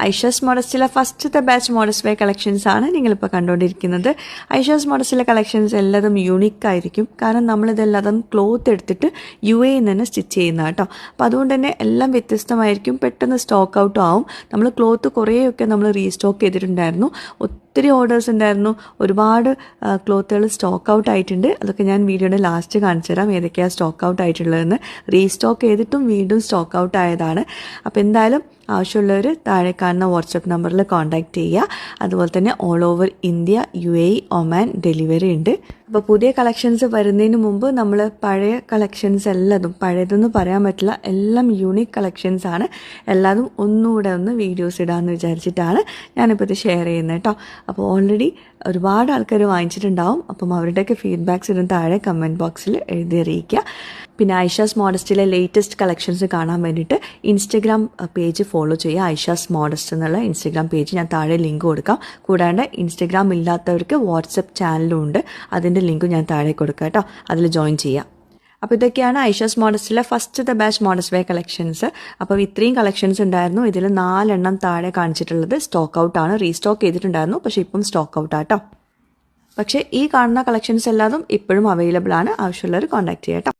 ഐഷാസ് മോഡസ്റ്റിലെ ഫസ്റ്റത്തെ batch modest wear collections ആണ് നിങ്ങളിപ്പോൾ കണ്ടുകൊണ്ടിരിക്കുന്നത്. ഐഷാസ് മോഡസ്റ്റിലെ കളക്ഷൻസ് എല്ലാതും യൂണിക് ആയിരിക്കും. കാരണം നമ്മളിതെല്ലാതും ക്ലോത്ത് എടുത്തിട്ട് UAE തന്നെ സ്റ്റിച്ച് ചെയ്യുന്ന കേട്ടോ. അപ്പോൾ അതുകൊണ്ട് തന്നെ എല്ലാം വ്യത്യസ്തമായിരിക്കും. പെട്ടെന്ന് സ്റ്റോക്ക് ഔട്ടും ആവും. നമ്മൾ ക്ലോത്ത് കുറേയൊക്കെ നമ്മൾ റീസ്റ്റോക്ക് ചെയ്തിട്ടുണ്ടായിരുന്നു. ഒത്തിരി ഓർഡേഴ്സ് ഉണ്ടായിരുന്നു. ഒരുപാട് ക്ലോത്തുകൾ സ്റ്റോക്ക് ഔട്ട് ആയിട്ടുണ്ട്. അതൊക്കെ ഞാൻ വീഡിയോയുടെ ലാസ്റ്റ് കാണിച്ചു തരാം ഏതൊക്കെയാണ് സ്റ്റോക്ക് ഔട്ട് ആയിട്ടുള്ളതെന്ന്. റീസ്റ്റോക്ക് ചെയ്തിട്ടും വീണ്ടും സ്റ്റോക്ക് ഔട്ട് ആയതാണ്. അപ്പോൾ എന്തായാലും ആവശ്യമുള്ളവർ താഴെ കാണുന്ന വാട്സപ്പ് നമ്പറിൽ കോൺടാക്റ്റ് ചെയ്യുക. അതുപോലെ തന്നെ all over India, UAE, Oman delivery ഉണ്ട്. അപ്പോൾ പുതിയ കളക്ഷൻസ് വരുന്നതിന് മുമ്പ് നമ്മൾ പഴയ കളക്ഷൻസ് എല്ലാതും, പഴയതെന്ന് പറയാൻ പറ്റില്ല, എല്ലാം യൂണിക് കളക്ഷൻസ് ആണ്. എല്ലാതും ഒന്നുകൂടെ വീഡിയോസ് ഇടാമെന്ന് വിചാരിച്ചിട്ടാണ് ഞാനിപ്പോൾ ഇത് ഷെയർ ചെയ്യുന്നത് കേട്ടോ. അപ്പോൾ ഓൾറെഡി ഒരുപാട് ആൾക്കാർ വാങ്ങിച്ചിട്ടുണ്ടാവും. അപ്പം അവരുടെയൊക്കെ ഫീഡ്ബാക്ക്സ് ഇതിന് താഴെ കമൻറ്റ് ബോക്സിൽ എഴുതി അറിയിക്കുക. പിന്നെ ഐഷാസ് മോഡസ്റ്റിലെ ലേറ്റസ്റ്റ് കളക്ഷൻസ് കാണാൻ വേണ്ടിയിട്ട് ഇൻസ്റ്റഗ്രാം പേജ് ഫോളോ ചെയ്യുക. ഐഷാസ് മോഡസ്റ്റ് എന്നുള്ള ഇൻസ്റ്റഗ്രാം പേജ് ഞാൻ താഴെ ലിങ്ക് കൊടുക്കാം. കൂടാണ്ട് ഇൻസ്റ്റഗ്രാം ഇല്ലാത്തവർക്ക് വാട്സപ്പ് ചാനലും ഉണ്ട്. അതിൻ്റെ ലിങ്ക് ഞാൻ താഴെ കൊടുക്കാം കേട്ടോ. അതിൽ ജോയിൻ ചെയ്യാം. അപ്പോൾ ഇതൊക്കെയാണ് ഐഷാസ് മോഡസ്റ്റിലെ ഫസ്റ്റത്തെ ബാച്ച് മോഡസ്റ്റ് വെയർ കളക്ഷൻസ്. അപ്പോൾ ഇത്രയും കളക്ഷൻസ് ഉണ്ടായിരുന്നു. ഇതിൽ 4 എണ്ണം താഴെ കാണിച്ചിട്ടുള്ളത് സ്റ്റോക്ക് ഔട്ടാണ്. റീസ്റ്റോക്ക് ചെയ്തിട്ടുണ്ടായിരുന്നു, പക്ഷേ ഇപ്പം സ്റ്റോക്ക് ഔട്ടാട്ടോ. പക്ഷേ ഈ കാണുന്ന കളക്ഷൻസ് എല്ലാതും ഇപ്പോഴും അവൈലബിൾ ആണ്. ആവശ്യമുള്ളവർ കോൺടാക്ട് ചെയ്യാം കേട്ടോ.